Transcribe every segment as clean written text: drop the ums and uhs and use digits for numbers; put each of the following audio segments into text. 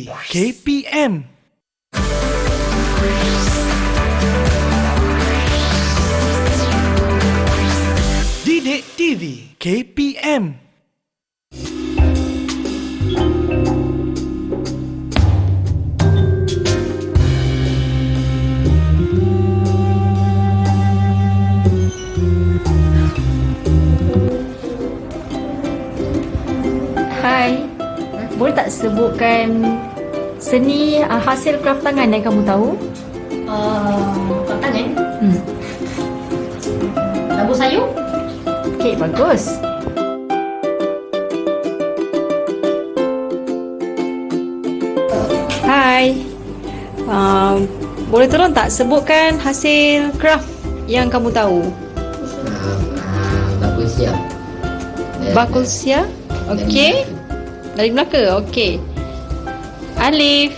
KPM. Didik TV KPM. Hai, boleh tak sebutkan seni hasil kraft tangan yang kamu tahu? Kraft tangan? Labu sayur? Okey, bagus. Hai, boleh tolong tak sebutkan hasil kraft yang kamu tahu? Bakul siap. Bakul sia? Okey. Dari Melaka? Okey. Alif.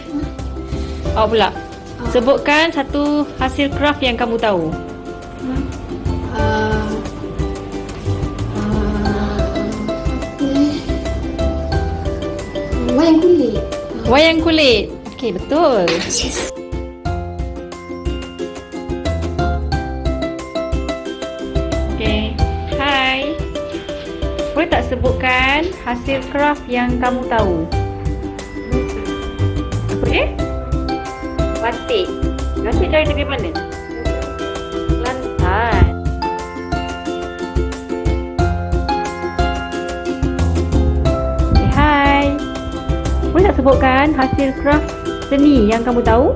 Awak pula. Sebutkan satu hasil kraft yang kamu tahu. Wayang kulit. Wayang kulit. Okey, betul. Okey. Hai. Boleh tak sebutkan hasil kraft yang kamu tahu? Apa dia? Batik. Batik dari negeri mana? Kelantan. Okay, hai. Boleh tak sebutkan hasil kraft seni yang kamu tahu?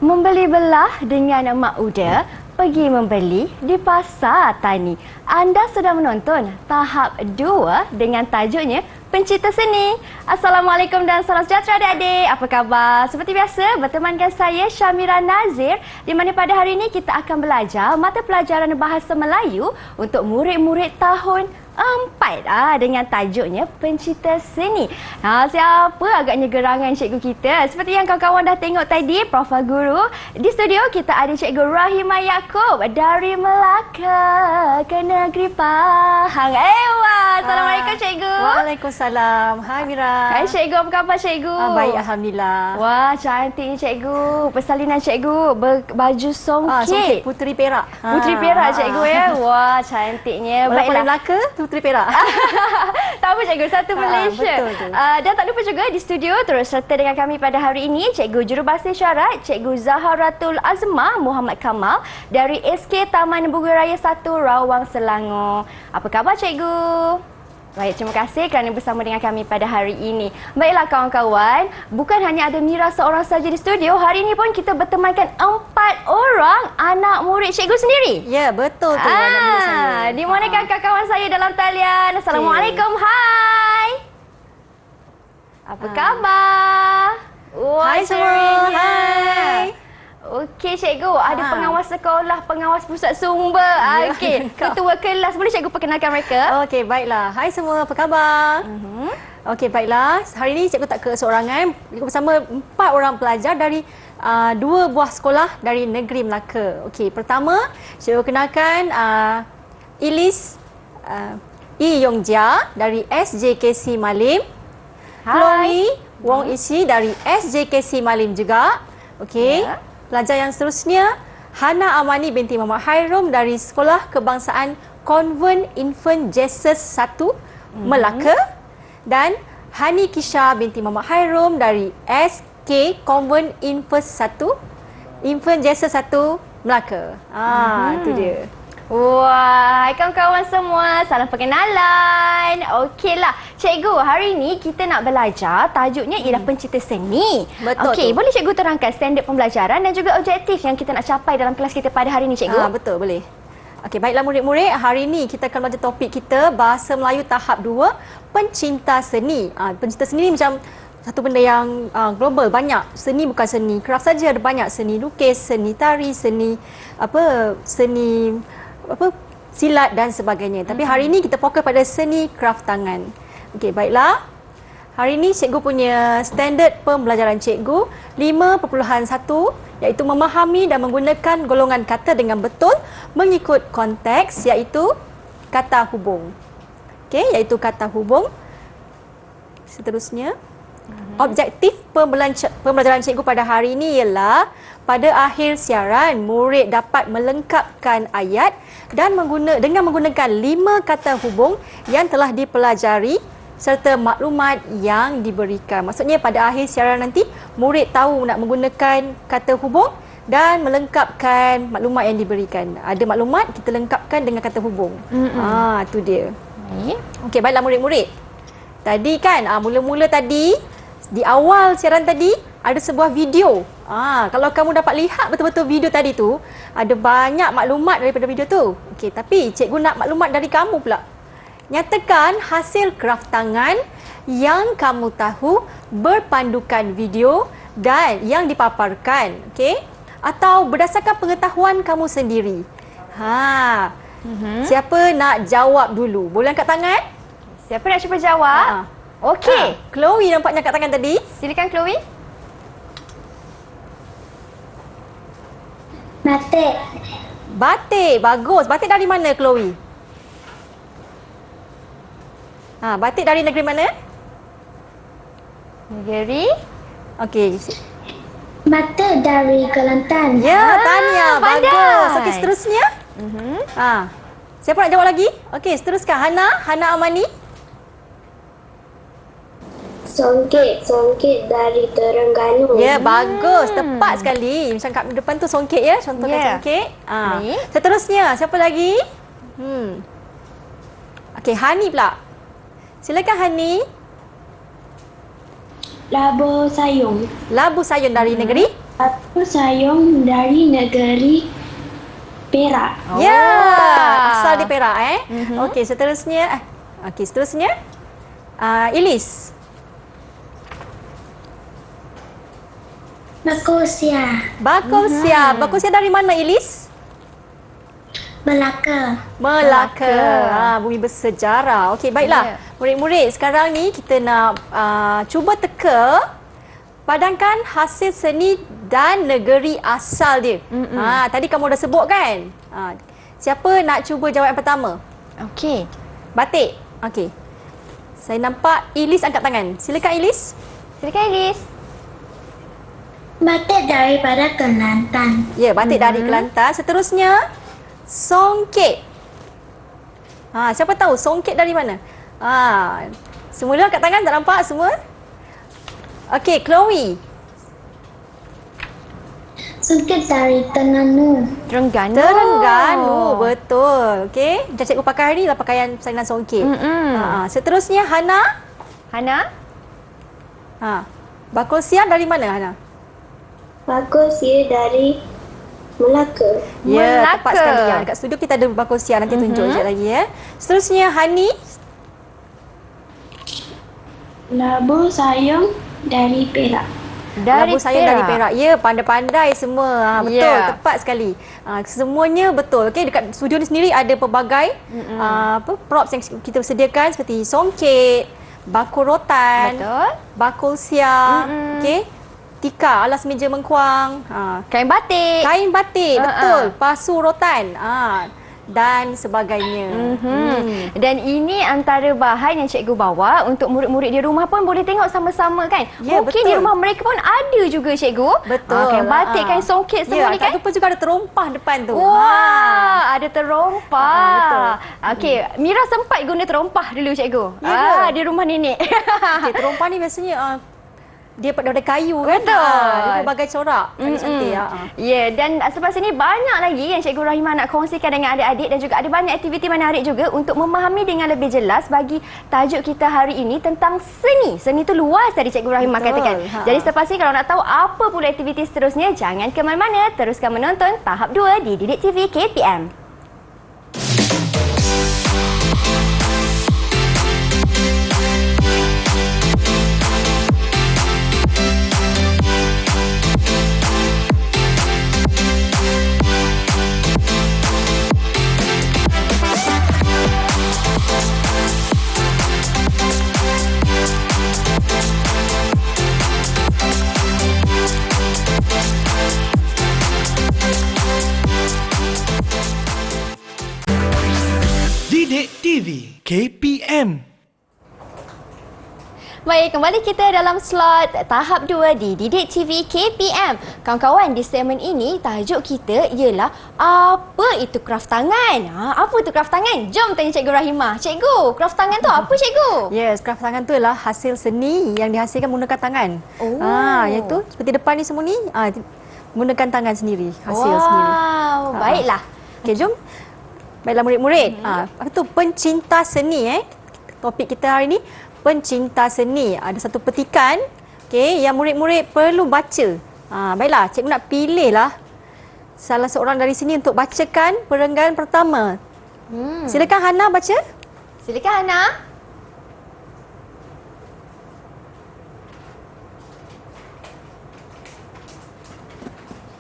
Membeli belah dengan Mak Uda, pergi membeli di Pasar Tani. Anda sudah menonton tahap 2 dengan tajuknya Pencipta Seni. Assalamualaikum dan salam sejahtera adik-adik. Apa khabar? Seperti biasa, bertemankan saya Syamira Nazir, di mana pada hari ini kita akan belajar mata pelajaran Bahasa Melayu untuk murid-murid tahun 4 dengan tajuknya Pencipta Seni. Siapa agaknya gerangan cikgu kita? Seperti yang kawan-kawan dah tengok tadi, profil guru. Di studio kita ada Cikgu Rahimah Yaakob dari Melaka ke Negeri Pahang. Assalamualaikum cikgu. Waalaikumsalam. Hai Mira. Hai cikgu, apa khabar cikgu? Baik, alhamdulillah. Wah, cantik cikgu. Persalinan cikgu berbaju songket. Songket Puteri Perak. Puteri Perak cikgu ya. Wah, cantiknya. Walaupun Baiklah. dari Melaka, Puteri Perak. Tak apa cikgu, satu Malaysia. Betul tu. Dan tak lupa juga di studio terus serta dengan kami pada hari ini Cikgu Jurubahasa Isyarat, Cikgu Zaharatul Azmah Muhammad Kamal dari SK Taman Bunga Raya 1 Rawang Selangor. Apa khabar cikgu? Baik, terima kasih kerana bersama dengan kami pada hari ini. Baiklah kawan-kawan, bukan hanya ada Mira seorang saja di studio, hari ini pun kita bertemankan 4 orang anak murid cikgu sendiri. Ya, betul tu. anak murid saya. Di mana kakak kawan saya dalam talian? Assalamualaikum, hai. Apa khabar? Wah, Hai semua. sharingnya. Hai. Okey cikgu, ada pengawas sekolah, pengawas pusat sumber. Okey, ketua kelas. Boleh cikgu perkenalkan mereka? Okey, baiklah. Hai semua, apa khabar? Okey, baiklah. Hari ini cikgu tak keseorangan. Cikgu bersama 4 orang pelajar dari 2 buah sekolah dari negeri Melaka. Okey, pertama, cikgu kenalkan Ilis I Yongjia dari SJKC Malim. Chloe Wong Isi dari SJKC Malim juga. Okey. Ya. Pelajar yang seterusnya, Hana Amani binti Muhammad Hairum dari Sekolah Kebangsaan Convent Infant Jesus 1 Melaka, dan Hani Kisha binti Muhammad Hairum dari SK Convent Infant Jesus 1 Melaka. Itu dia. Wah, hai kawan-kawan semua. Salam perkenalan. Okeylah. Cikgu, hari ini kita nak belajar tajuknya ialah pencipta seni. Betul Okey, tu. boleh cikgu terangkan standard pembelajaran dan juga objektif yang kita nak capai dalam kelas kita pada hari ini, cikgu? Betul, boleh. Okey, baiklah murid-murid, hari ini kita akan belajar topik kita Bahasa Melayu tahap 2, pencinta seni. Pencinta seni ni macam satu benda yang global, banyak. Seni bukan seni craft saja, ada banyak seni lukis, seni tari, seni silat dan sebagainya. Tapi hari ini kita fokus pada seni craft tangan. Okey, baiklah. Hari ini cikgu punya standard pembelajaran cikgu 5.1 iaitu memahami dan menggunakan golongan kata dengan betul mengikut konteks iaitu kata hubung. Okey, iaitu kata hubung. Seterusnya, objektif pembelajaran cikgu pada hari ini ialah pada akhir siaran murid dapat melengkapkan ayat dan dengan menggunakan 5 kata hubung yang telah dipelajari serta maklumat yang diberikan. Maksudnya pada akhir siaran nanti murid tahu nak menggunakan kata hubung dan melengkapkan maklumat yang diberikan. Ada maklumat kita lengkapkan dengan kata hubung. Tu dia. Okey, baiklah murid-murid. Tadi kan mula-mula tadi di awal siaran tadi ada sebuah video. Kalau kamu dapat lihat betul-betul video tadi tu, ada banyak maklumat daripada video tu. Okey, tapi cikgu nak maklumat dari kamu pula. Nyatakan hasil kraft tangan yang kamu tahu berpandukan video dan yang dipaparkan, okey? Atau berdasarkan pengetahuan kamu sendiri. Siapa nak jawab dulu? Boleh angkat tangan? Siapa nak cuba jawab? Okey. Chloe nampaknya angkat tangan tadi. Silakan Chloe. Batik. Batik, bagus. Batik dari mana Chloe? Batik dari negeri mana? Negeri? Okey. Batik dari Kelantan. Ya, Tania. pandai. Bagus. Okey, seterusnya. Siapa nak jawab lagi? Okey, seteruskan. Hana Amani. Songket dari Terengganu. Ya, bagus. Tepat sekali. Macam kat depan tu songket ya. Contohkan songket. Baik. Seterusnya, siapa lagi? Okey, Hani pula. Silakan Hani. Labu sayung. Labu sayur dari negeri? Labu sayung dari negeri Perak. Ya, asal di Perak Okey, seterusnya. Seterusnya. Ilis. Bakosia. Bakosia dari mana Ilis? Melaka. Bumi bersejarah. Okey, baiklah. Murid-murid, sekarang ni kita nak cuba teka padangkan hasil seni dan negeri asal dia. Tadi kamu dah sebut kan? Siapa nak cuba jawab yang pertama? Okey. Batik. Okey. Saya nampak Ilis angkat tangan. Silakan Ilis. Silakan Ilis. Batik daripada Kelantan. Ya, batik dari Kelantan. Seterusnya, songket. Siapa tahu songket dari mana? Semula angkat tangan, tak nampak semua? Okey, Chloe. Songket dari Terengganu. Terengganu, betul. Okey, macam cikgu pakai hari ni lah pakaian salinan songket. Seterusnya, Hana. Bakosia dari mana, Hana? Bakosia dari Melaka. Ya, Melaka. tepat sekali. Dekat studio kita ada bakosia, nanti tunjuk sekejap lagi ya. Seterusnya, Hani. Labu sayung dari Perak. Labu sayur dari Perak. Ya, pandai-pandai semua. Betul, Ya. tepat sekali. Semuanya betul. Okey, dekat studio ni sendiri ada pelbagai props yang kita sediakan seperti songket, bakul rotan, Betul. bakul siap, okey. Tika, alas meja mengkuang, Kain batik. kain batik, betul, pasu rotan, dan sebagainya. Dan ini antara bahan yang cikgu bawa untuk murid-murid di rumah pun boleh tengok sama-sama kan. Ya, Mungkin betul. di rumah mereka pun ada juga cikgu. Betul. Kain batik, kain songket semua ni tak kan. lupa juga ada terompah depan tu. Wah, ada terompah. betul. Okey, Mira sempat guna terompah dulu cikgu. Ya ke? Di rumah nenek. Okey, terompah ni biasanya dia daripada kayu kan? Betul. Dia berbagai corak. Cantik. Ya, dan selepas ini banyak lagi yang Cikgu Rahimah nak kongsikan dengan adik-adik dan juga ada banyak aktiviti menarik juga untuk memahami dengan lebih jelas bagi tajuk kita hari ini tentang seni. Seni itu luas tadi Cikgu Rahimah Betul. katakan. Jadi selepas ini kalau nak tahu apa pula aktiviti seterusnya, jangan ke mana-mana, teruskan menonton tahap 2 di Didik TV KPM. Didik TV KPM. Baik, kembali kita dalam slot tahap 2 di Didik TV KPM. Kawan-kawan, di segmen ini tajuk kita ialah apa itu kraft tangan? Apa itu kraft tangan? Jom tanya Cikgu Rahimah. Cikgu, kraft tangan tu apa Cikgu? Yes, kraft tangan tu ialah hasil seni yang dihasilkan menggunakan tangan. Oh. Iaitu seperti depan ni semua ni, menggunakan tangan sendiri, hasil sendiri. Wow, baiklah. Okey, jom. Baiklah murid-murid. Apa tu pencinta seni Topik kita hari ni pencinta seni. Ada satu petikan yang murid-murid perlu baca. Baiklah, cikgu nak pilihlah salah seorang dari sini untuk bacakan perenggan pertama. Silakan Hana baca. Silakan Hana.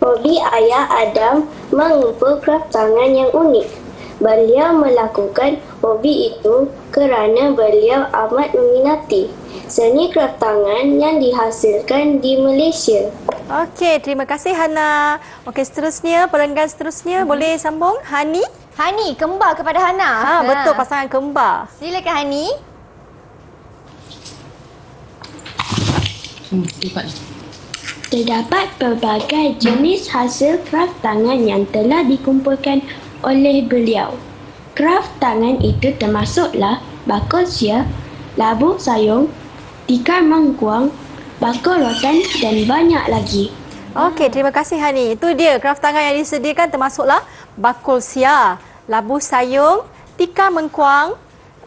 Hobi ayah Adam mengumpul kraft tangan yang unik. Beliau melakukan hobi itu kerana beliau amat meminati seni kraft tangan yang dihasilkan di Malaysia. Okey, terima kasih Hana. Okey, seterusnya, perenggan seterusnya boleh sambung Hani. Hani, kembar kepada Hana. Betul, pasangan kembar. Silakan Hani. Terdapat pelbagai jenis hasil kraft tangan yang telah dikumpulkan oleh beliau. Kraft tangan itu termasuklah bakul sia, labu sayung, tikar mengkuang, bakul rotan dan banyak lagi. Okey, terima kasih Hani. Itu dia kraft tangan yang disediakan termasuklah bakul sia, labu sayung, tikar mengkuang,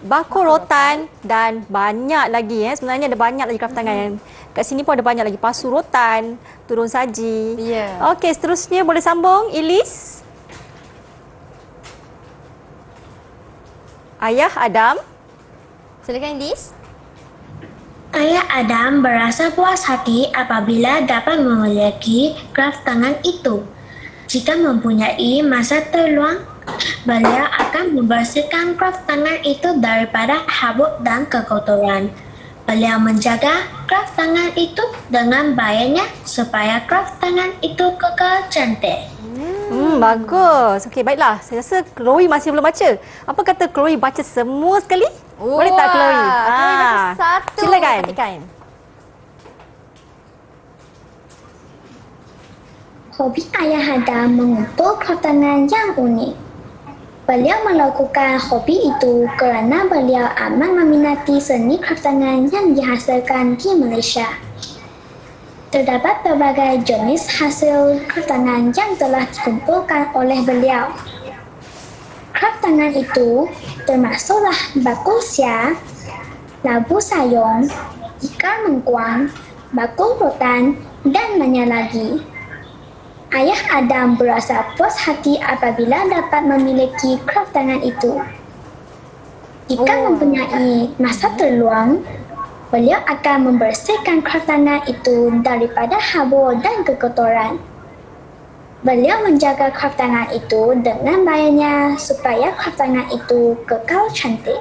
bakul rotan dan banyak lagi. Sebenarnya ada banyak lagi kraft tangan yang kat sini pun ada banyak lagi. Pasu rotan, turun saji. Ya. Okey, seterusnya boleh sambung Ilis. Ayah Adam. Silakan Ilis. Ayah Adam berasa puas hati apabila dapat memiliki kraft tangan itu. Jika mempunyai masa terluang, beliau akan membersihkan kraft tangan itu daripada habuk dan kekotoran. Beliau menjaga kraft tangan itu dengan baiknya supaya kraft tangan itu kekal cantik. Bagus. Okey, baiklah. Saya rasa Chloe masih belum baca. Apa kata Chloe baca semua sekali? Boleh tak Chloe? Chloe baca satu. Silakan. Petikan. Hobi ayah Adam mengumpul kraft tangan yang unik. Beliau melakukan hobi itu kerana beliau amat meminati seni kraft tangan yang dihasilkan di Malaysia. Terdapat berbagai jenis hasil kraft tangan yang telah dikumpulkan oleh beliau. Kraft tangan itu termasuklah bakul sia, labu sayung, tikar mengkuang, bakul rotan dan banyak lagi. Ayah Adam berasa puas hati apabila dapat memiliki kraft tangan itu. Jika mempunyai masa terluang, beliau akan membersihkan kraft tangan itu daripada habuk dan kekotoran. Beliau menjaga kraft tangan itu dengan baiknya supaya kraft tangan itu kekal cantik.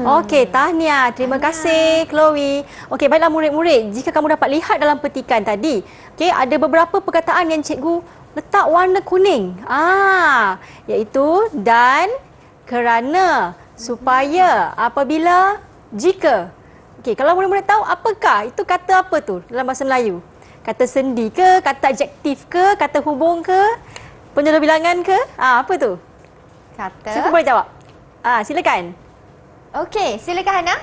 Okey, tahniah. Terima kasih Chloe. Okey, baiklah murid-murid. Jika kamu dapat lihat dalam petikan tadi, ada beberapa perkataan yang cikgu letak warna kuning. Iaitu dan, kerana, supaya, apabila, jika. Okey, kalau murid-murid tahu apakah itu kata apa tu dalam bahasa Melayu? Kata sendi ke, kata adjektif ke, kata hubung ke, penjuru bilangan ke? Apa tu? Kata. Siapa boleh jawab? Silakan. Okey, silakan Hana.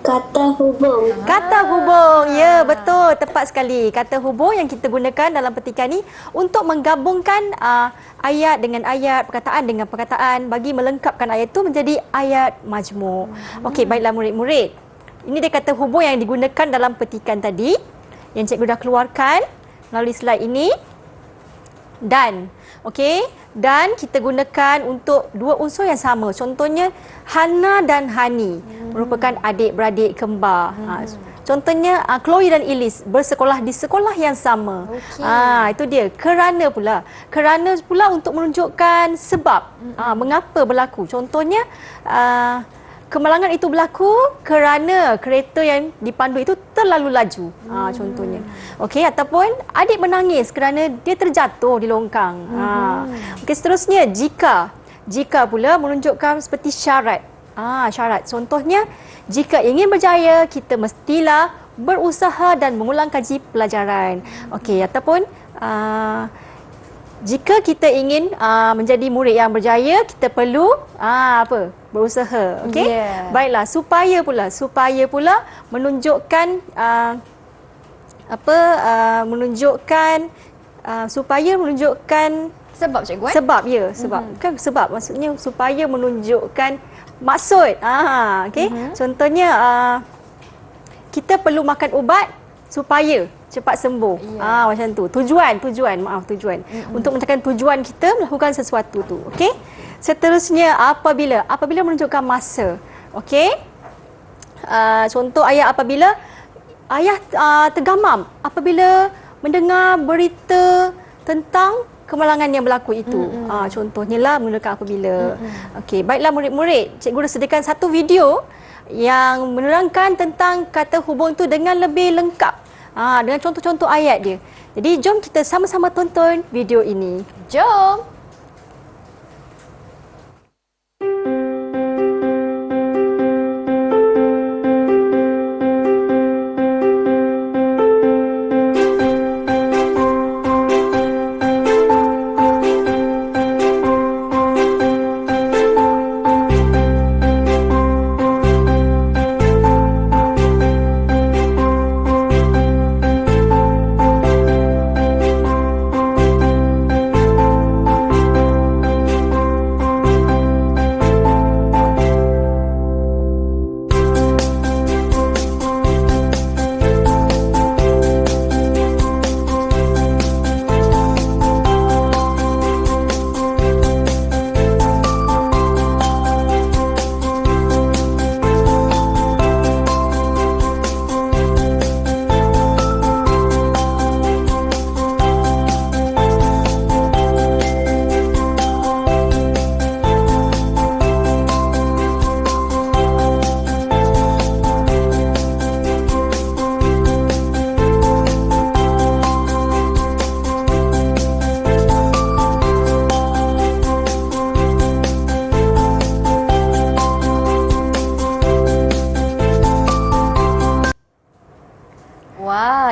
Kata hubung. Kata hubung. Ya, betul. Tepat sekali. Kata hubung yang kita gunakan dalam petikan ni untuk menggabungkan ayat dengan ayat, perkataan dengan perkataan bagi melengkapkan ayat itu menjadi ayat majmuk. Okey, baiklah murid-murid. Ini dia kata hubung yang digunakan dalam petikan tadi yang cikgu dah keluarkan melalui slide ini. Dan, okey, dan kita gunakan untuk dua unsur yang sama. Contohnya Hana dan Hani merupakan adik-beradik kembar. Contohnya Chloe dan Elise bersekolah di sekolah yang sama. Itu dia. Kerana pula untuk menunjukkan sebab mengapa berlaku. Contohnya kemalangan itu berlaku kerana kereta yang dipandu itu terlalu laju. Contohnya. Okey, ataupun adik menangis kerana dia terjatuh di longkang. Okey, seterusnya jika pula menunjukkan seperti syarat. Syarat. Contohnya, jika ingin berjaya, kita mestilah berusaha dan mengulang kaji pelajaran. Okey, ataupun jika kita ingin menjadi murid yang berjaya, kita perlu berusaha. Okey? Yeah. Baiklah, supaya pula menunjukkan menunjukkan Sebab cikgu sebab kan sebab maksudnya supaya menunjukkan maksud. Okey. Contohnya kita perlu makan ubat supaya cepat sembuh. Macam tu. Tujuan. Untuk mencapai tujuan kita melakukan sesuatu tu. Okey? Seterusnya apabila menunjukkan masa. Okey? Contoh ayat apabila ayah tergamam apabila mendengar berita tentang kemalangan yang berlaku itu. Contohnya lah menggunakan apabila. Okey, baiklah murid-murid, cikgu dah sediakan satu video yang menerangkan tentang kata hubung itu dengan lebih lengkap. Dengan contoh-contoh ayat dia. Jadi jom kita sama-sama tonton video ini. Jom.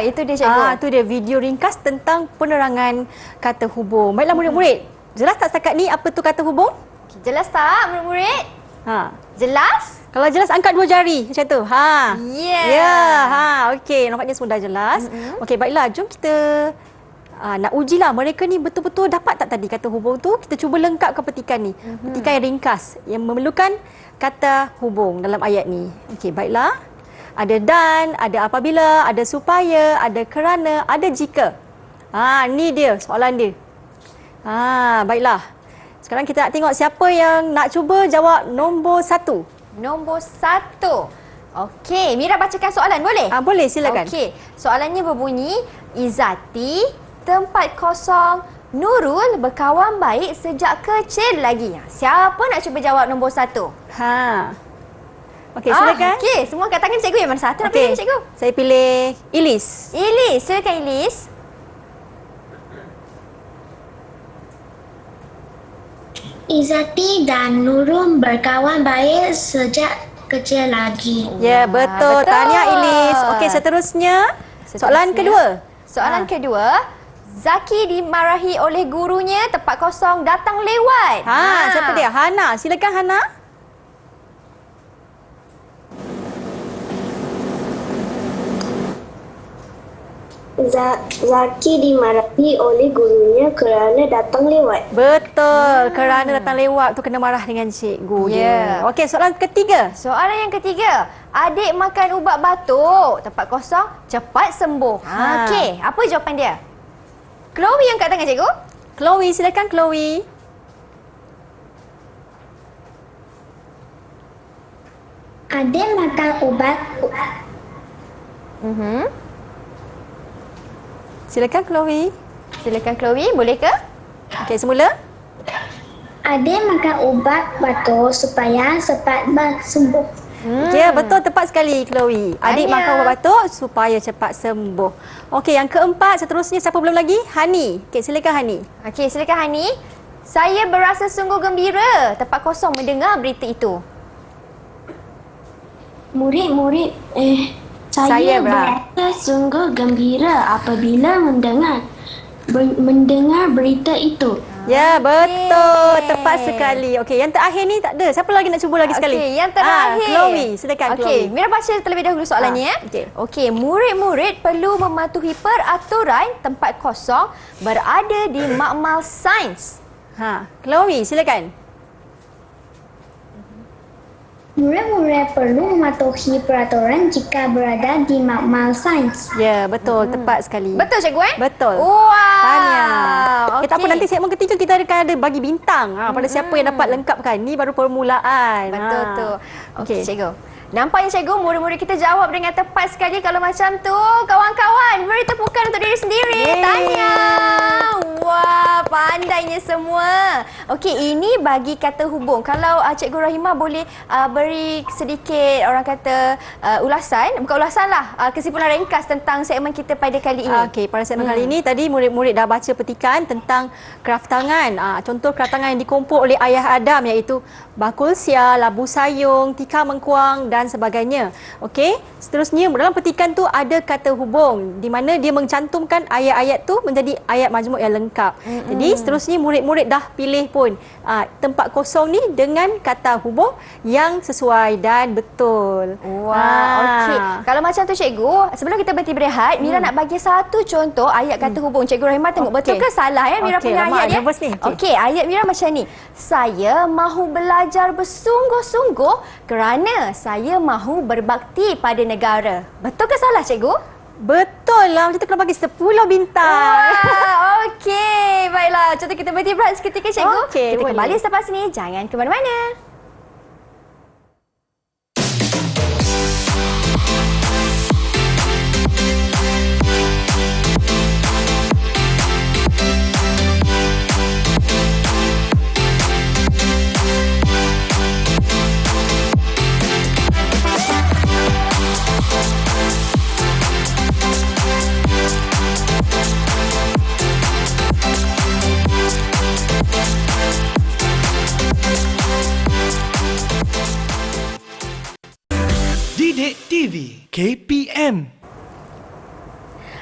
Itu dia cikgu. Itu dia video ringkas tentang penerangan kata hubung. Baiklah murid-murid, jelas tak setakat ni apa tu kata hubung? Jelas tak murid-murid? Jelas? Kalau jelas angkat dua jari macam tu. Okey, nampaknya semua dah jelas. Okey, baiklah, jom kita nak ujilah mereka ni betul-betul dapat tak tadi kata hubung tu. Kita cuba lengkapkan petikan ni. Petikan yang ringkas yang memerlukan kata hubung dalam ayat ni. Okey, baiklah. Ada dan, ada apabila, ada supaya, ada kerana, ada jika. Ni dia soalan dia. Baiklah. Sekarang kita nak tengok siapa yang nak cuba jawab nombor 1. Nombor 1. Okey, Mira bacakan soalan boleh? Boleh, silakan. Okey, soalannya berbunyi, Izati, tempat kosong, Nurul berkawan baik sejak kecil lagi. Siapa nak cuba jawab nombor 1? Okey, silakan. Okey, semua angkat tangan cikgu. Yang mana satu nak pilih cikgu? Saya pilih Elise. Elise, silakan Elise. Izati dan Nurul berkawan baik sejak kecil lagi. Ya, betul. Tahniah Elise. Okey, seterusnya. Soalan kedua. Soalan kedua. Zaki dimarahi oleh gurunya, tempat kosong datang lewat. Siapa dia? Hana. Silakan Hana. Zaki dimarahi oleh gurunya kerana datang lewat. Betul. Kerana datang lewat tu kena marah dengan cikgu dia. Okey, soalan ketiga. Soalan yang ketiga. Adik makan ubat batuk, tempat kosong, cepat sembuh. Okey, apa jawapan dia? Chloe yang kat tangan cikgu. Chloe, silakan Chloe. Adik makan ubat. Silakan Chloe. Silakan Chloe, boleh ke? Okey, semula. Adik makan ubat batuk supaya cepat sembuh. Ya, betul, tepat sekali Chloe. Adik Tahniah. makan ubat batuk supaya cepat sembuh. Okey, yang keempat seterusnya siapa belum lagi? Hani. Okey, silakan Hani. Okey, silakan Hani. Saya berasa sungguh gembira tempat kosong mendengar berita itu. Murid-murid, Saya saya berasa berasa sungguh gembira apabila mendengar berita itu. Ya, betul. Tepat sekali. Okey, yang terakhir ni tak ada. Siapa lagi nak cuba lagi sekali? Okey, yang terakhir. Chloe, silakan Okey, Chloe. Mira baca terlebih dahulu soalannya. Okey. Okey, murid-murid perlu mematuhi peraturan tempat kosong berada di makmal sains. Chloe, silakan. Murid-murid perlu mematuhi peraturan jika berada di makmal sains. Ya, betul. Tepat sekali. Betul cikgu Betul. Wow. Tahniah. Okey. Tak apa, nanti segmen ketiga kita akan ada bagi bintang pada siapa yang dapat lengkapkan. Ni baru permulaan. Betul tu. Okey. Okey, cikgu. Nampaknya cikgu, murid-murid kita jawab dengan tepat sekali. Kalau macam tu, kawan-kawan, beri tepukan untuk diri sendiri. Yeay. Tahniah. Wah, pandainya semua. Okey, ini bagi kata hubung. Kalau Cikgu Rahimah boleh beri sedikit orang kata ulasan, bukan ulasan lah, kesimpulan ringkas tentang segmen kita pada kali ini. Okey, pada segmen kali ini tadi murid-murid dah baca petikan tentang kraft tangan. Contoh kraft tangan yang dikumpul oleh ayah Adam iaitu bakul sia, labu sayung, tika mengkuang dan sebagainya. Okey, seterusnya dalam petikan tu ada kata hubung di mana dia mencantumkan ayat-ayat tu menjadi ayat majmuk yang lengkap. Jadi seterusnya murid-murid dah pilih pun tempat kosong ni dengan kata hubung yang sesuai dan betul. Wah, okey. Kalau macam tu cikgu, sebelum kita berhenti berehat, Mira nak bagi satu contoh ayat kata hubung. Cikgu Rahimah tengok betul ke salah ya Mira punya ayat dia? Okey, ayat Mira macam ni. Saya mahu belajar bersungguh-sungguh kerana saya mahu berbakti pada negara. Betul ke salah cikgu? Betul lah, macam tu kena bagi 10 bintang. Wah, okey. Baiklah, contoh kita berhenti berehat seketika cikgu. Okey, Kita boleh. kembali selepas ini. Jangan ke mana-mana. Didik TV KPM.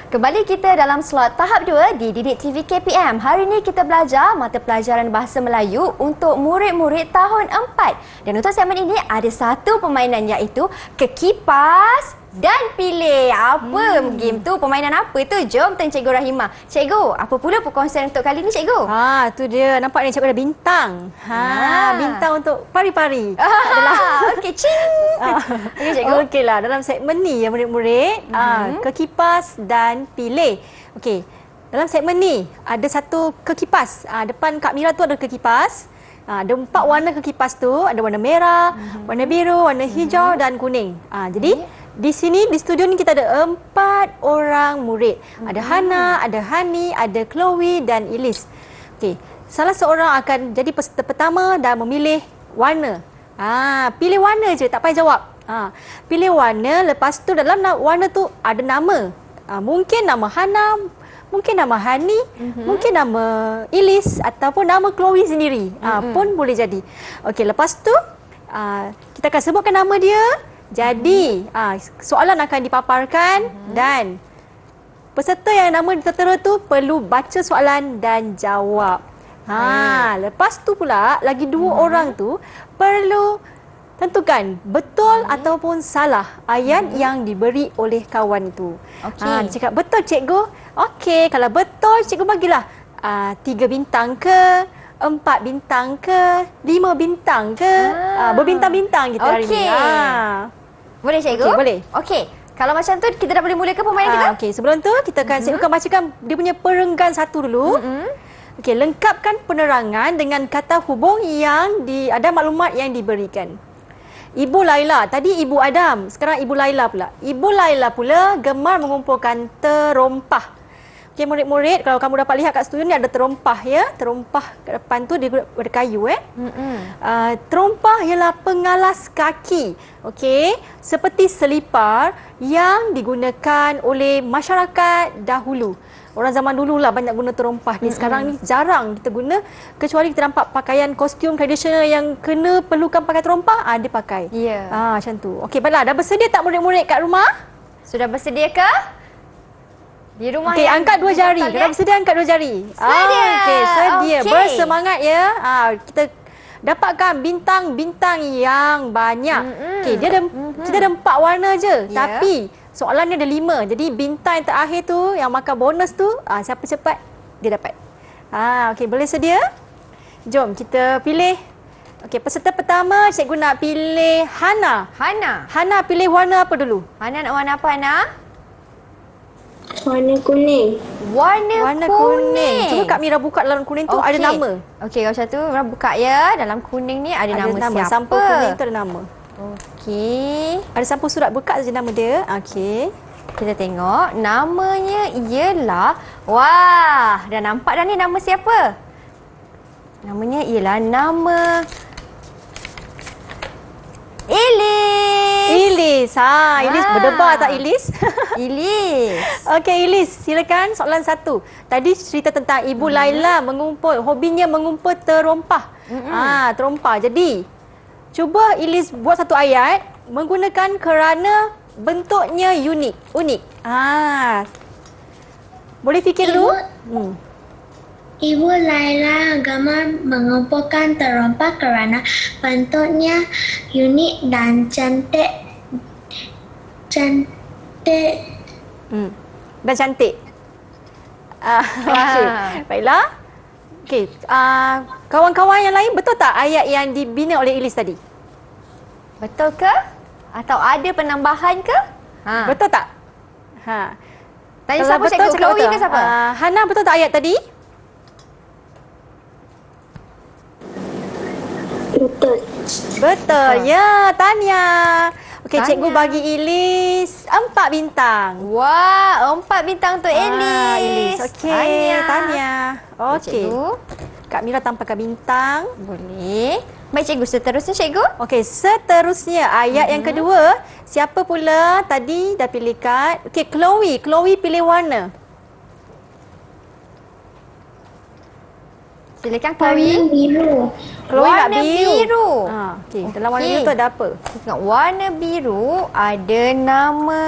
Kembali kita dalam slot tahap 2 di Didik TV KPM. Hari ini kita belajar mata pelajaran Bahasa Melayu untuk murid-murid tahun 4. Dan untuk segmen ini ada satu permainan iaitu Kekipas dan Pilih. Apa game tu? Permainan apa tu? Jom tanya Cikgu Rahimah. Cikgu, apa pula perkongsian untuk kali ni cikgu? Tu dia. Nampak ni cikgu ada bintang. Bintang untuk pari-pari. Okey, cing. Okey cikgu. Okeylah, dalam segmen ni ya murid-murid, kekipas dan pilih. Okey. Dalam segmen ni ada satu kekipas. Depan Kak Mira tu ada kekipas. Ada 4 warna kekipas tu, ada warna merah, warna biru, warna hijau dan kuning. Jadi di sini di studio ni kita ada 4 orang murid. Ada Hana, ada Hani, ada Chloe dan Ilis. Okey, salah seorang akan jadi peserta pertama dan memilih warna. Pilih warna je, tak payah jawab. Pilih warna, lepas tu dalam warna tu ada nama. Mungkin nama Hana, mungkin nama Hani, mungkin nama Ilis ataupun nama Chloe sendiri. Pun boleh jadi. Okey, lepas tu kita akan sebutkan nama dia. Jadi, soalan akan dipaparkan dan peserta yang nama tertera tu perlu baca soalan dan jawab. Lepas tu pula lagi 2 orang tu perlu tentukan betul ataupun salah ayat yang diberi oleh kawan itu. Okey. Dia cakap, betul cikgu. Okey, kalau betul cikgu bagilah 3 bintang ke, 4 bintang ke, 5 bintang ke. Berbintang-bintang kita hari Okey. ni. Boleh cikgu? Okey, boleh. Okey. Kalau macam tu kita dah boleh mulakan permainan kita? Okey, sebelum tu kita akan cikgu akan bacakan dia punya perenggan satu dulu. Okey, lengkapkan penerangan dengan kata hubung yang ada maklumat yang diberikan. Ibu Laila, tadi Ibu Adam, sekarang Ibu Laila pula. Ibu Laila pula gemar mengumpulkan terompah. Okey, murid-murid, kalau kamu dapat lihat kat studio ni ada terompah ya. Terompah kat depan tu dia berkayu terompah ialah pengalas kaki. Okey, seperti selipar yang digunakan oleh masyarakat dahulu. Orang zaman dulu lah banyak guna terompah ni. Sekarang ni jarang kita guna. Kecuali kita nampak pakaian kostum tradisional yang kena perlukan pakai terompah, dia pakai. Ya. Macam tu. Okey, baiklah. Dah bersedia tak murid-murid kat rumah? Sudah bersedia ke? Di rumah Okey, angkat 2 jari. Dah bersedia angkat 2 jari. Sedia. Okey, sedia. Okey. Bersemangat ya. Kita dapatkan bintang-bintang yang banyak. Okey, kita ada 4 warna je. Ya. Tapi soalannya ada 5. Jadi bintang yang terakhir tu yang makan bonus tu, siapa cepat dia dapat. Okey, boleh sedia? Jom kita pilih. Okey, peserta pertama cikgu nak pilih Hana. Hana pilih warna apa dulu? Hana nak warna apa, Hana? Warna kuning. Warna kuning. Cuba Kak Mira buka dalam kuning tu ada nama. Okey, kalau macam tu Mira buka ya. Dalam kuning ni ada nama siapa? Sampul kuning tu ada nama. Okey. Ada sampul surat, buka saja nama dia. Okey. Kita tengok namanya ialah, wah, dah nampak dah ni nama siapa? Namanya ialah nama Ilis. Ilis berdebar tak Ilis? Ilis. Okey Ilis, silakan soalan 1. Tadi cerita tentang Ibu Laila hobinya mengumpul terompah. Terompah. Jadi, cuba Ilis buat satu ayat menggunakan kerana bentuknya unik. Boleh fikir dulu? Ibu Laila gemar mengumpulkan terompah kerana bentuknya unik dan cantik. Dan cantik. Okey. Baiklah. Okey, kawan-kawan yang lain, betul tak ayat yang dibina oleh Ilis tadi? Betul ke? Atau ada penambahan ke? Betul tak? Tanya Kalau siapa, betul, cikgu? cakap Chloe betul. ke siapa? Hana, betul tak ayat tadi? Betul. Ya, Tania. Okey, Tania. cikgu bagi Ilis 4 bintang. Wah, 4 bintang untuk Elis. Ilis. Okey, Tania. Okey. Cikgu. Kak Mira tampilkan bintang. Boleh. Baik cikgu, seterusnya cikgu. Okey, seterusnya ayat yang kedua. Siapa pula tadi dah pilih kad? Okey, Chloe. Chloe pilih warna. Silakan Warna Chloe. biru. Chloe nak Warna biru. biru. Okey, dalam warna Okey. biru tu ada apa? Tengok warna biru ada nama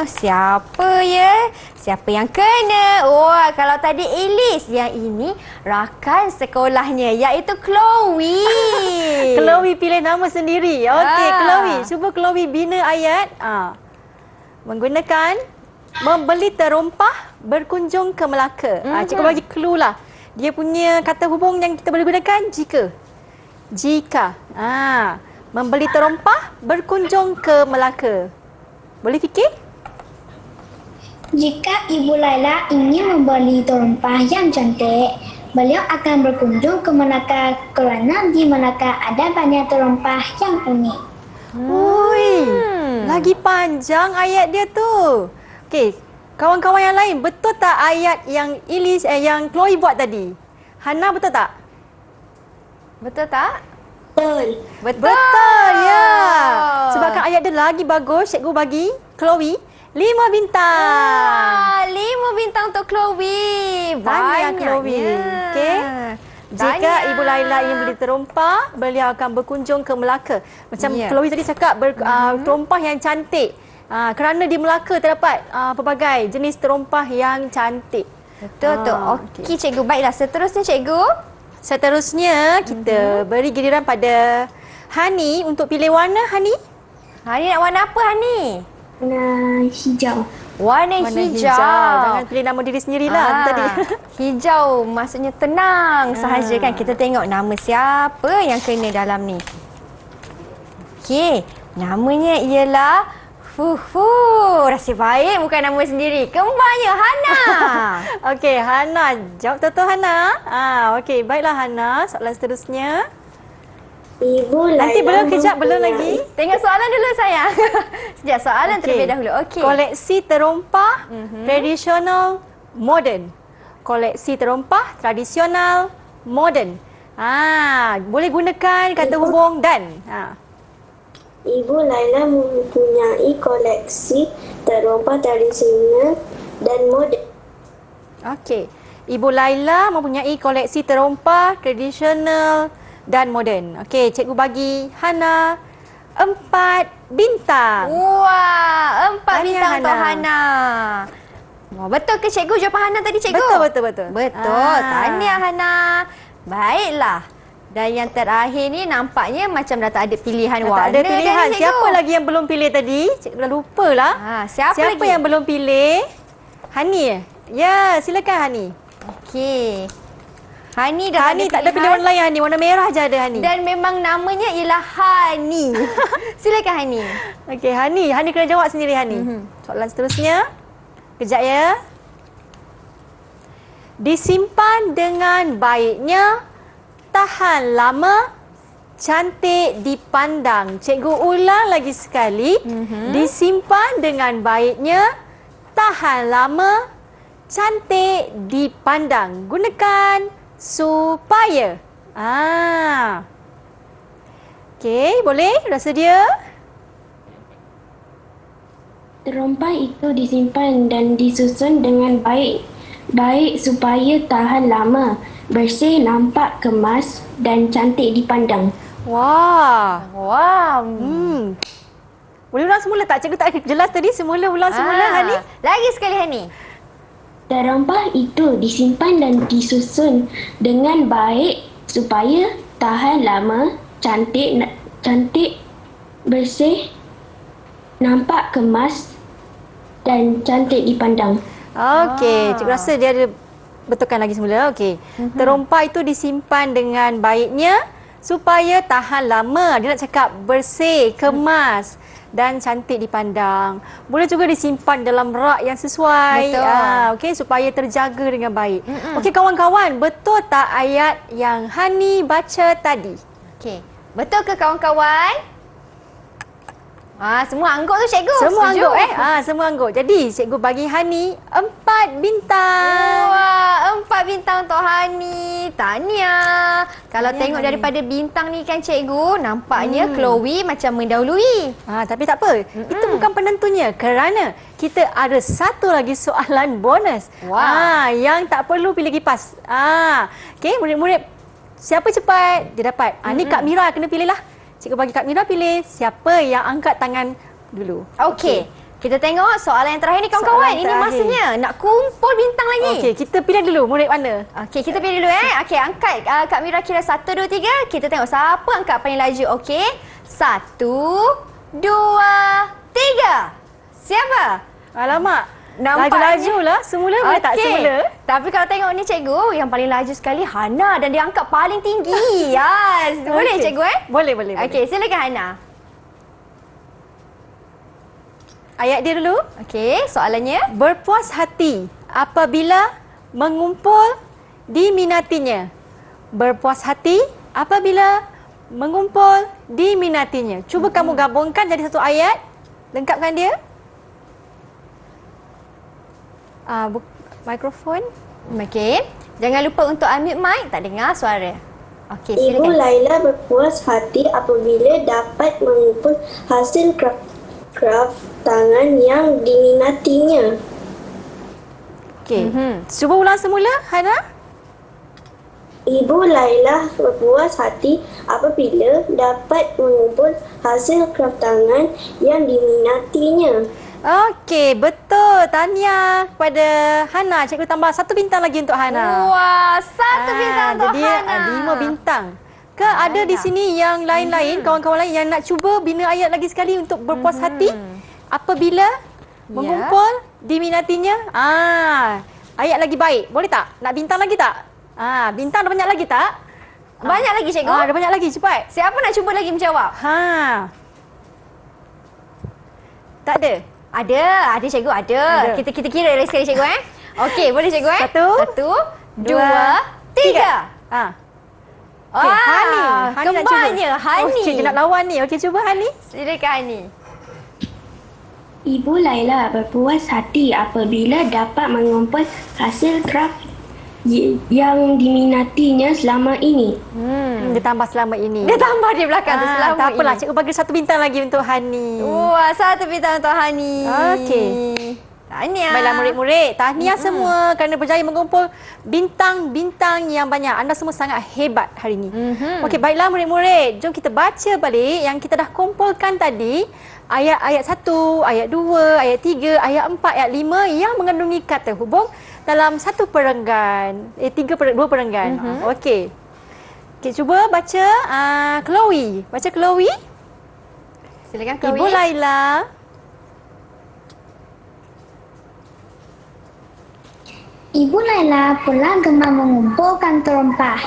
siapa ya? Siapa yang kena? Wah, kalau tadi Elis, yang ini rakan sekolahnya iaitu Chloe. Chloe pilih nama sendiri. Okey, Chloe. Cuba Chloe bina ayat. Menggunakan membeli terompah berkunjung ke Melaka. Cikgu bagi clue lah. Dia punya kata hubung yang kita boleh gunakan jika. Membeli terompah berkunjung ke Melaka. Boleh fikir? Jika Ibu Laila ingin membeli terompah yang cantik, beliau akan berkunjung ke Melaka kerana di Melaka ada banyak terompah yang unik. Ui, lagi panjang ayat dia tu. Okey, kawan-kawan yang lain, betul tak ayat yang yang Chloe buat tadi? Hana, betul tak? Betul tak? Betul. Betul, ya. Sebabkan ayat dia lagi bagus, cikgu bagi Chloe 5 bintang. 5 bintang untuk Chloe. Tahniah, Banyaknya. Chloe. Okey. Jika Tahniah. Ibu Laila ingin beli terompah, beliau akan berkunjung ke Melaka. Macam Ya. Chloe tadi cakap, terompah yang cantik. Kerana di Melaka terdapat pelbagai jenis terompah yang cantik. Betul tu. Okey cikgu. Baiklah, seterusnya cikgu. Seterusnya, kita beri giliran pada Hani untuk pilih warna, Hani. Hani nak warna apa, Hani? Warna hijau. Warna hijau. Jangan pilih nama diri sendirilah tadi. Hijau maksudnya tenang sahaja kan. Kita tengok nama siapa yang kena dalam ni. Okey, namanya ialah Nasib baik bukan nama sendiri. Kembarnya Hana. Okey, Hana. Jawab betul Hana. Okey, baiklah Hana. Soalan seterusnya. Ibu Laila Nanti belum kejap, belum lagi. Tengok soalan dulu sayang. Sekejap, soalan terlebih dahulu. Okey. Koleksi terompah tradisional moden. Koleksi terompah tradisional moden. Boleh gunakan kata hubung dan. Ibu Laila mempunyai koleksi terompah tradisional dan moden. Okey. Ibu Laila mempunyai koleksi terompah tradisional dan moden. Okey, cikgu bagi Hana 4 bintang. Wah, 4 Tahniah, bintang untuk Hana. Hana. Wah, betul ke cikgu jawapan Hana tadi, cikgu? Betul. Betul. Tahniah Hana. Baiklah. Dan yang terakhir ni nampaknya macam dah tak ada pilihan warna. Tak ada pilihan. Cikgu. Siapa lagi yang belum pilih tadi? Cikgu dah lupa lah. Siapa lagi? yang belum pilih? Hani. Ya, silakan Hani. Okey. Hani dah Hani ada tak ada pilihan warna lain Hani. Warna merah je ada Hani. Dan memang namanya ialah Hani. Silakan Hani. Okey, Hani. Hani kena jawab sendiri Hani. Soalan seterusnya. Kejap ya. Disimpan dengan baiknya, tahan lama, cantik dipandang. Cikgu ulang lagi sekali. Disimpan dengan baiknya, tahan lama, cantik dipandang. Gunakan supaya. Okey, boleh? Dah sedia? Terompah itu disimpan dan disusun dengan baik supaya tahan lama, bersih, nampak kemas dan cantik dipandang. Wah. Wow. Boleh ulang semula tak? Cikgu tak jelas tadi. Semula ulang semula Hani. Lagi sekali Hani. Terompah itu disimpan dan disusun dengan baik supaya tahan lama, cantik, bersih, nampak kemas dan cantik dipandang. Okey, cikgu rasa dia ada betulkan lagi semula. Okey. Terompah itu disimpan dengan baiknya supaya tahan lama. Dia nak cakap bersih, kemas dan cantik dipandang. Boleh juga disimpan dalam rak yang sesuai. Betul. Okey, supaya terjaga dengan baik. Okey kawan-kawan, betul tak ayat yang Hani baca tadi? Okey. Betul ke kawan-kawan? Semua angguk tu cikgu. Semua Setuju? angguk semua angguk. Jadi cikgu bagi Hani 4 bintang. Wah, 4 bintang untuk Hani. Tahniah. Kalau Tahniah, tengok Hani. daripada bintang ni kan cikgu, nampaknya Chloe macam mendahului. Tapi tak apa. Itu bukan penentunya kerana kita ada satu lagi soalan bonus. Wah. Yang tak perlu pilih kipas. Okey, murid-murid siapa cepat dia dapat. Ni Kak Mira kena pilih lah. Cikgu bagi Kak Mira pilih siapa yang angkat tangan dulu. Okey. Kita tengok soalan yang terakhir ni kawan-kawan. Soalan Ini terakhir. masanya nak kumpul bintang lagi. Okey, kita pilih dulu murid mana. Okey, kita pilih dulu Okey, angkat Kak Mira kira 1, 2, 3. Kita tengok siapa angkat paling laju. Okey. 1, 2, 3. Siapa? Alamak. Nampaknya- Laju-laju lah. Semula boleh tak Okey. semula? Tapi kalau tengok ni cikgu, yang paling laju sekali Hana dan dia angkat paling tinggi. Boleh Okey. cikgu Boleh. Okey, silakan Hana. Ayat dia dulu. Okey, soalannya. Berpuas hati apabila mengumpul diminatinya. Berpuas hati apabila mengumpul diminatinya. Cuba kamu gabungkan jadi satu ayat. Lengkapkan dia. Mikrofon. Okey. Jangan lupa untuk unmute mic, tak dengar suara. Okey, Ibu silakan. Laila berpuas hati apabila dapat mengumpul hasil craft tangan yang diminatinya. Okey. Cuba ulang semula, Hana. Ibu Laila berpuas hati apabila dapat mengumpul hasil craft tangan yang diminatinya. Okey, betul. Tahniah kepada Hana. Cikgu tambah 1 bintang lagi untuk Hana. Wah, 1 bintang untuk jadi, Hana. 5 bintang. Adakah ada di sini yang lain-lain, kawan-kawan lain yang nak cuba bina ayat lagi sekali untuk berpuas hati apabila mengumpul diminatinya? Ayat lagi baik. Boleh tak? Nak bintang lagi tak? Bintang dah banyak lagi tak? Banyak lagi cikgu? Dah banyak lagi, cepat. Siapa nak cuba lagi menjawab? Tak ada. Ada cikgu, ada. Kita kira lagi sekali cikgu Okey, boleh cikgu Satu, dua, tiga. Okay, Hani nak cuba. Kembanya Hani. Okey, dia nak lawan ni. Okey, cuba Hani. Silakan Hani. Ibu Laila berpuas hati apabila dapat mengumpul hasil kraft yang diminatinya selama ini. Dia tambah selama ini. Dia tambah di belakang tu selama tak apalah, ini. cikgu bagi 1 bintang lagi untuk Hani. Wah, 1 bintang untuk Hani. Okey. Tahniah. Baiklah murid-murid, tahniah semua kerana berjaya mengumpul bintang-bintang yang banyak. Anda semua sangat hebat hari ini. Okey, baiklah murid-murid, jom kita baca balik yang kita dah kumpulkan tadi. Ayat 1, ayat 2, ayat 3, ayat 4, ayat 5 yang mengandungi kata hubung dalam 1 perenggan. 2 perenggan. Okey. Okey, cuba baca Chloe. Baca Chloe. Silakan Chloe. Ibu Laila. Ibu Laila pula gemar mengumpulkan terompah.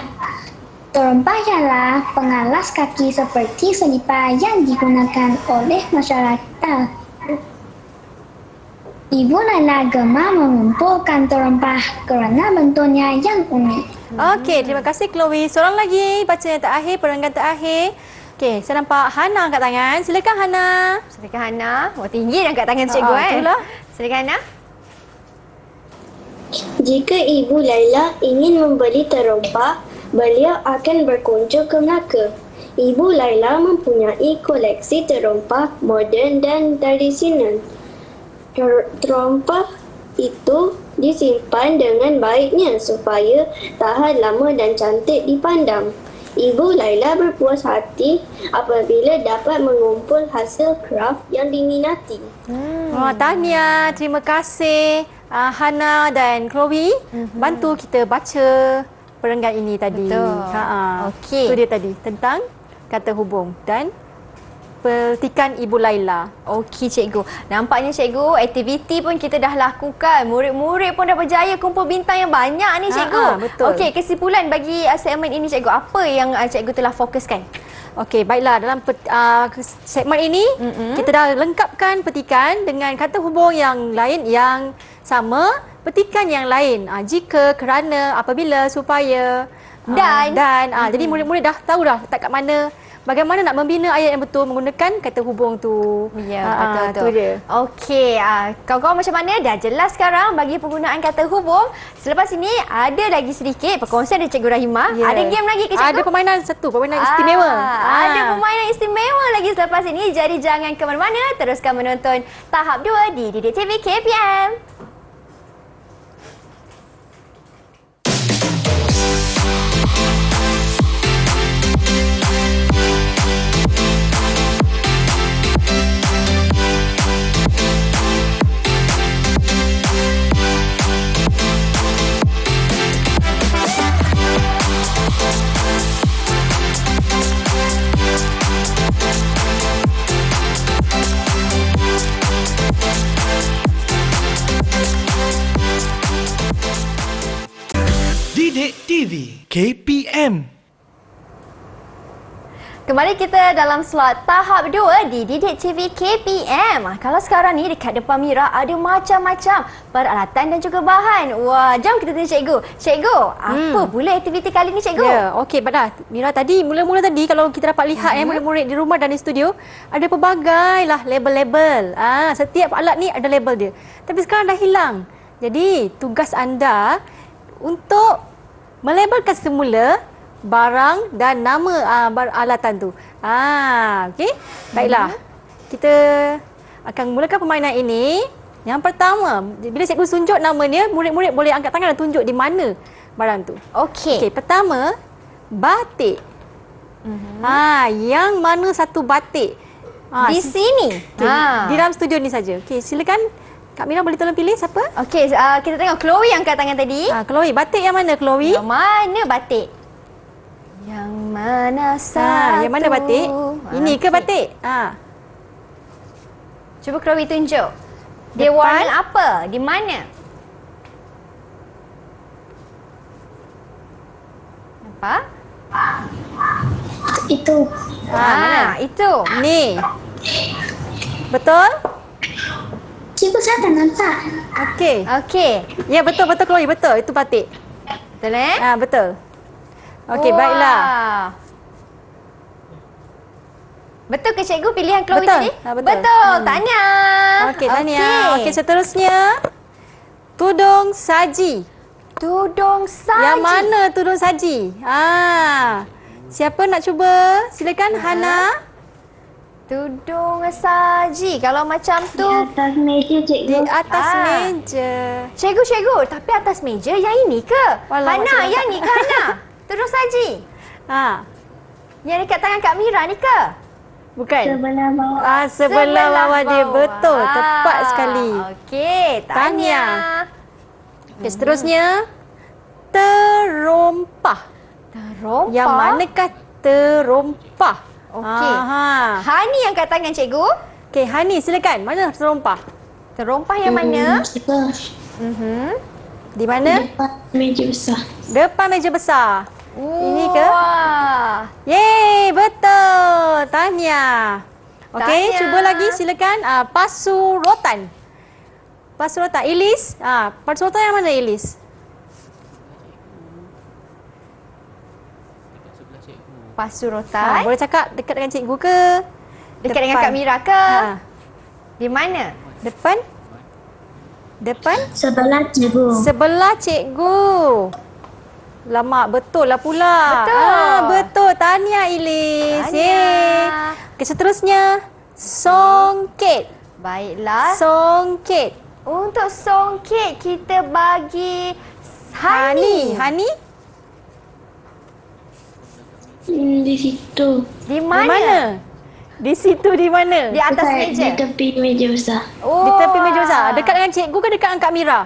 Terompah ialah pengalas kaki seperti selipar yang digunakan oleh masyarakat. Ibu Laila gemar mengumpulkan terompah kerana bentuknya yang unik. Okey, terima kasih Chloe. Seorang lagi baca yang terakhir, perenggan terakhir. Okey, saya nampak Hana angkat tangan. Silakan Hana. Silakan Hana. Tinggi angkat tangan cikgu Itulah. Silakan Hana. Jika Ibu Laila ingin membeli terompah, beliau akan berkunjung ke Melaka. Ibu Laila mempunyai koleksi terompah moden dan tradisional. Terompah itu disimpan dengan baiknya supaya tahan lama dan cantik dipandang. Ibu Laila berpuas hati apabila dapat mengumpul hasil kraft yang diminati. Tahniah, terima kasih Hana dan Chloe bantu kita baca perenggan ini tadi. Betul. Okey. Itu dia tadi tentang kata hubung dan petikan Ibu Laila. Okey cikgu. Nampaknya cikgu aktiviti pun kita dah lakukan. Murid-murid pun dah berjaya kumpul bintang yang banyak ni cikgu. Betul. Okey, kesimpulan bagi segmen ini cikgu. Apa yang cikgu telah fokuskan? Okey, baiklah, dalam segmen ini kita dah lengkapkan petikan dengan kata hubung yang lain yang sama, petikan yang lain. Jika, kerana, apabila, supaya dan jadi murid-murid dah tahu dah tak kat mana, bagaimana nak membina ayat yang betul menggunakan kata hubung tu. Ya, betul-betul. Tu dia. Okey, kawan-kawan macam mana? Dah jelas sekarang bagi penggunaan kata hubung. Selepas ini ada lagi sedikit perkongsian dari Cikgu Rahimah. Ya. Ada game lagi ke cikgu? Ada permainan istimewa. Ada permainan istimewa lagi selepas ini. Jadi jangan ke mana-mana, teruskan menonton tahap 2 di Didik TV KPM. Didik TV KPM. Kembali kita dalam slot tahap 2 di Didik TV KPM. Kalau sekarang ni dekat depan Mira ada macam-macam peralatan dan juga bahan. Wah, jom kita tanya cikgu. Cikgu, apa pula aktiviti kali ni cikgu? Ya, okey, Badah. Mira tadi, mula-mula tadi kalau kita dapat lihat murid-murid di rumah dan di studio, ada pelbagai lah label-label. Setiap alat ni ada label dia. Tapi sekarang dah hilang. Jadi, tugas anda untuk melabelkan semula barang dan nama alatan tu. Okey. Baiklah. Kita akan mulakan permainan ini. Yang pertama, bila cikgu tunjuk nama dia, murid-murid boleh angkat tangan dan tunjuk di mana barang tu. Okey. Okey, pertama, batik. Yang mana satu batik? Di sini. Di dalam studio ni saja. Okey, silakan Kak Mira boleh tolong pilih siapa? Okey, kita tengok Chloe yang angkat tangan tadi. Chloe, batik yang mana Chloe? Yang mana batik? Yang Mana satu? Yang mana batik? Ini ke batik? Cuba Chloe tunjuk. Dia Depan. warna apa? Di mana? Nampak? Itu. Mana? Itu. Ni. Betul? Cikgu saya tak nampak. Okey. Okey. Ya, betul-betul Chloe. Betul. Itu batik. Betul Betul. Okey, Wah. baiklah. Betul ke cikgu pilihan Chloe Betul. tadi? Betul. Betul. Tahniah. Okey, tahniah. Okey, seterusnya. Tudung saji. Tudung saji. Yang mana tudung saji? Siapa nak cuba? Silakan Hana. Tudung saji. Kalau macam tu. Di atas meja, Di cikgu. atas meja. Cikgu, tapi atas meja yang ini ke? Walau, Hana, macam yang ni ke Hana? Tudung saji. Yang dekat tangan Kak Mira ni ke? Bukan. Sebelah bawah. Sebelah bawah dia. bawah. Betul. Tepat sekali. Okey, tahniah. Okey, seterusnya. Terompah. Terompah. Yang manakah terompah? Okey. Hani yang kat tangan cikgu. Okey, Hani silakan. Mana terompah? Terompah yang mana? Cikgu. Di mana? Depan meja besar. Depan meja besar. Ini ke? Wah. Yeay, betul. Tahniah. Okey, Tahniah. cuba lagi silakan. Pasurutan. Pasurutan. Ilis. Pasurutan yang mana Ilis? Pasurutan. Boleh cakap dekat dengan cikgu ke? Dekat dengan Kak Mira ke? Di mana? Depan? Depan? Sebelah cikgu. Sebelah cikgu. Lama betul lah pula. Betul. Betul. Tahniah Ilis. Tahniah. Yeay. Okey, seterusnya. Songket. Baiklah. Songket. Untuk songket kita bagi Hani. Hani? Di situ. Di Di mana? mana? Di situ di mana? Di atas meja. Di tepi meja besar. Oh. Di tepi meja besar. Dekat dengan cikgu ke dekat dengan Kak Mira?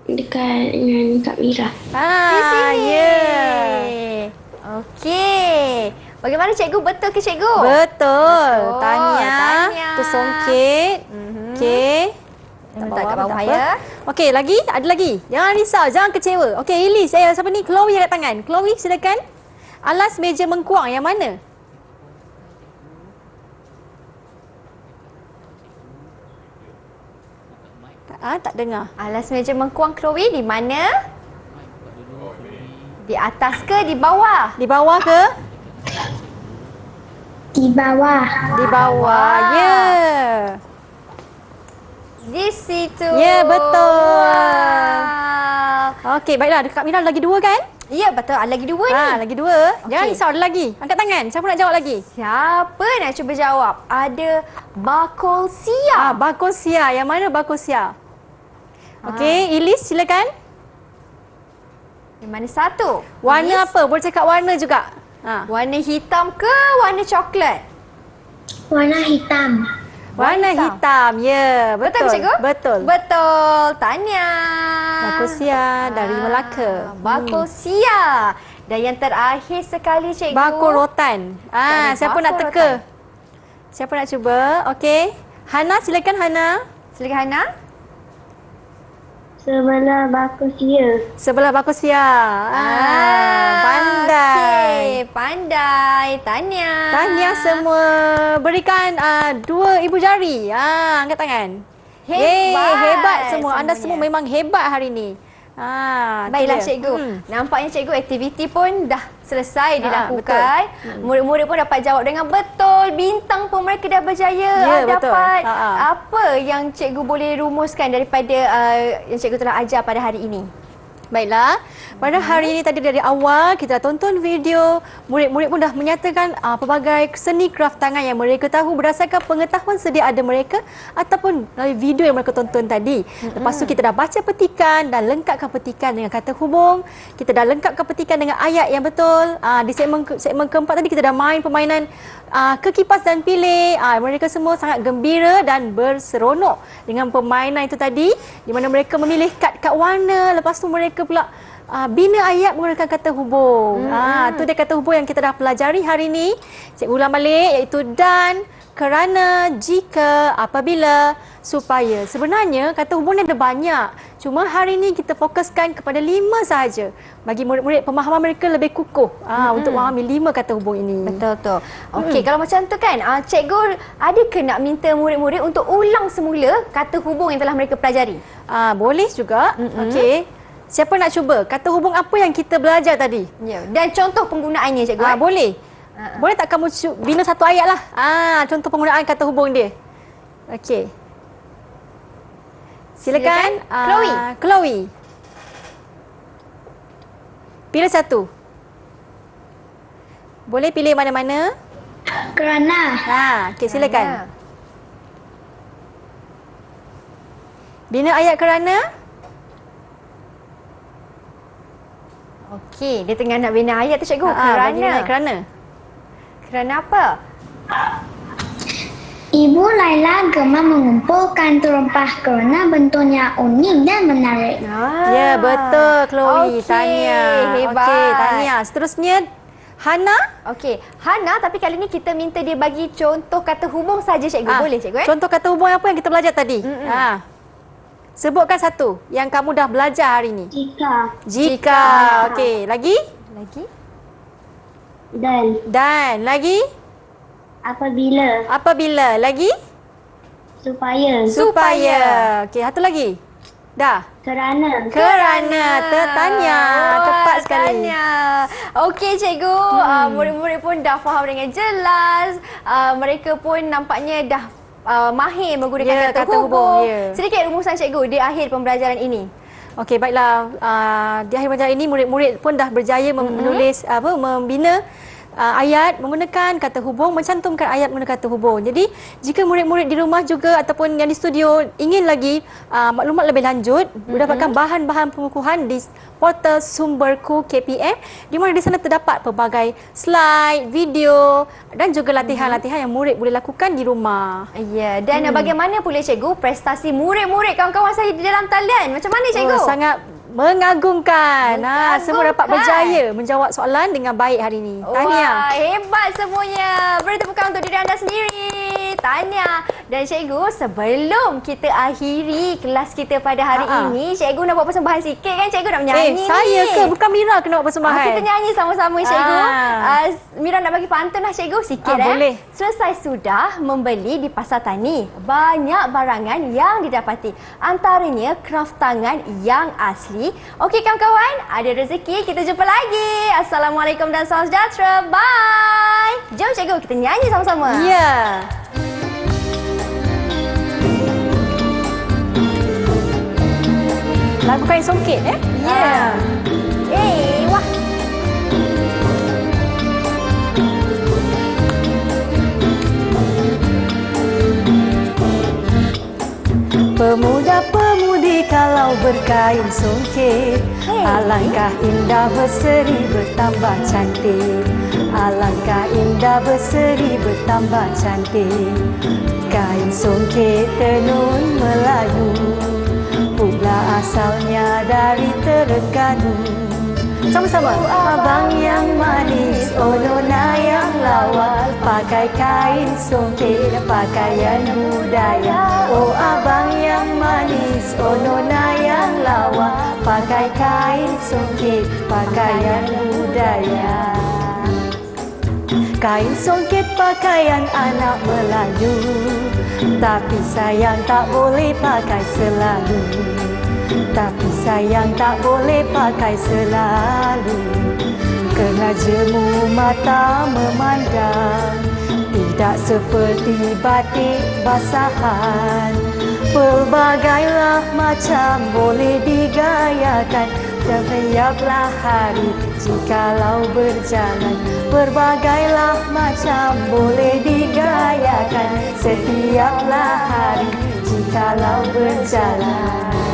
Dekat dengan Kak Mira. Di sini. Ya. Okey. Bagaimana cikgu? Betul ke cikgu? Betul. Tahniah. Tahniah. Tu songket. Okey. Letak kat bawah tak ya. apa. Okey, lagi? Ada lagi? Jangan risau, jangan kecewa. Okey, Ilis. Siapa ni? Chloe yang kat tangan. Chloe, silakan. Alas meja mengkuang yang mana? Tak dengar. Alas meja mengkuang Chloe di mana? Di atas ke di bawah? Di bawah ke? Di bawah. Di bawah. Ya. Di situ. Ya, betul. Wow. Okey, baiklah. Dekat Mira lagi dua kan? Ya, betul. Ada lagi dua ni. Lagi dua. Jangan Okey. risau, ada lagi. Angkat tangan. Siapa nak jawab lagi? Siapa nak cuba jawab? Ada bakul siap. Bakosia. Yang mana Bakosia? Okey, Ilis silakan. Yang mana satu? Warna Miss? apa? Boleh cakap warna juga. Warna hitam ke warna coklat? Warna hitam. Warna hitam. Ya, betul. Betul ke cikgu? Betul. Betul. Tahniah. Bakosia dari Melaka. Bakosia. Dan yang terakhir sekali cikgu. Bakurotan. Siapa nak bakurotan. teka? Siapa nak cuba? Okey. Hana, silakan Hana. Silakan Hana. Sebelah bakusia. Sebelah Bakosia. Pandai. Okey, pandai. Tahniah. Tahniah semua. Berikan 2 ibu jari. Angkat tangan. Hebat Yeay, hebat semua. Anda semuanya. semua memang hebat hari ini. Baiklah tu dia. cikgu. Nampaknya cikgu aktiviti pun dah selesai dilakukan. betul. Murid-murid pun dapat jawab dengan betul. Bintang pun mereka dah berjaya Ya, betul. dapat. Ha. Apa yang cikgu boleh rumuskan daripada yang cikgu telah ajar pada hari ini? Baiklah, pada hari ini tadi dari awal kita dah tonton video, murid-murid pun dah menyatakan pelbagai seni kraft tangan yang mereka tahu berdasarkan pengetahuan sedia ada mereka ataupun melalui video yang mereka tonton tadi. Lepas tu kita dah baca petikan dan lengkapkan petikan dengan kata hubung. Kita dah lengkapkan petikan dengan ayat yang betul. Di segmen keempat tadi kita dah main permainan kekipas dan pilih. Mereka semua sangat gembira dan berseronok dengan permainan itu tadi, di mana mereka memilih kad-kad warna. Lepas tu mereka pula bina ayat menggunakan kata hubung. Tu dia kata hubung yang kita dah pelajari hari ni. Cikgu ulang balik iaitu dan, kerana, jika, apabila, supaya. Sebenarnya kata hubung ni ada banyak. Cuma hari ni kita fokuskan kepada 5 sahaja. Bagi murid-murid pemahaman mereka lebih kukuh untuk memahami 5 kata hubung ini. Betul tu. Okey, kalau macam tu kan, cikgu ada ke nak minta murid-murid untuk ulang semula kata hubung yang telah mereka pelajari? Boleh juga. Okey. Siapa nak cuba? Kata hubung apa yang kita belajar tadi? Ya. Dan contoh penggunaannya cikgu. Boleh. Boleh tak kamu bina satu ayat lah? Contoh penggunaan kata hubung dia. Okey. Silakan. Chloe. Pilih satu. Boleh pilih mana-mana? Kerana. Okey, silakan. Bina ayat kerana? Okey, dia tengah nak bina ayat tu cikgu. Bagi bina ayat kerana. Kerana apa? Ibu Laila gemar mengumpulkan tumpah kerana bentuknya unik dan menarik. Ya, betul Chloe. Okey, Tanya. hebat. Okey, Tanya. Seterusnya Hana. Okey, Hana, tapi kali ni kita minta dia bagi contoh kata hubung saja cikgu. Boleh cikgu? Contoh kata hubung apa yang kita belajar tadi? Sebutkan satu yang kamu dah belajar hari ni. Jika. Okey, lagi? Dan. Lagi? Apabila. Lagi? Supaya. Okey, satu lagi. Dah. Kerana. Tertanya. Tepat sekali. Okey cikgu, murid-murid pun dah faham dengan jelas. Mereka pun nampaknya dah mahir menggunakan kata hubung. Sedikit rumusan cikgu di akhir pembelajaran ini. Okey, baiklah. Di akhir pembelajaran ini murid-murid pun dah berjaya menulis membina ayat menggunakan kata hubung, mencantumkan ayat menggunakan kata hubung. Jadi, jika murid-murid di rumah juga ataupun yang di studio ingin lagi maklumat lebih lanjut, mendapatkan bahan-bahan pengukuhan di portal Sumberku KPM, di mana di sana terdapat pelbagai slide, video dan juga latihan-latihan yang murid boleh lakukan di rumah. Ya, dan bagaimana pula cikgu prestasi murid-murid kawan-kawan saya di dalam talian? Macam mana cikgu? Sangat mengagumkan. Semua dapat berjaya menjawab soalan dengan baik hari ini. Tahniah. Wah, hebat semuanya. Beri tepukan untuk diri anda sendiri. Tahniah. Dan cikgu, sebelum kita akhiri kelas kita pada hari ini, cikgu nak buat persembahan sikit kan? Cikgu nak menyanyi saya ni. ke? Bukan Mira kena buat persembahan. Kita nyanyi sama-sama cikgu. Mira nak bagi pantun lah cikgu sikit. Boleh. Selesai sudah membeli di Pasar Tani. Banyak barangan yang didapati. Antaranya kraft tangan yang asli. Okey kawan-kawan, ada rezeki, kita jumpa lagi. Assalamualaikum dan salam sejahtera. Bye. Jom cikgu, kita nyanyi sama-sama. Ya. Lagu Kain Songket Ya. Wah. Pemuda-pemudi kalau berkain songket, alangkah indah berseri bertambah cantik. Alangkah indah berseri bertambah cantik. Kain songket tenun Melayu, pula asalnya dari Terengganu. Sama-sama. Abang yang manis, oh nona yang lawa, pakai kain songket, pakaian budaya. Oh abang yang manis, oh nona yang lawa, pakai kain songket, pakaian budaya. Kain songket pakaian anak Melayu, tapi sayang tak boleh pakai selalu. Tapi sayang tak boleh pakai selalu, kena jemu mata memandang, tidak seperti batik basahan. Pelbagailah macam boleh digayakan, setiaplah hari jikalau berjalan. Berbagailah macam boleh digayakan, setiaplah hari jikalau berjalan.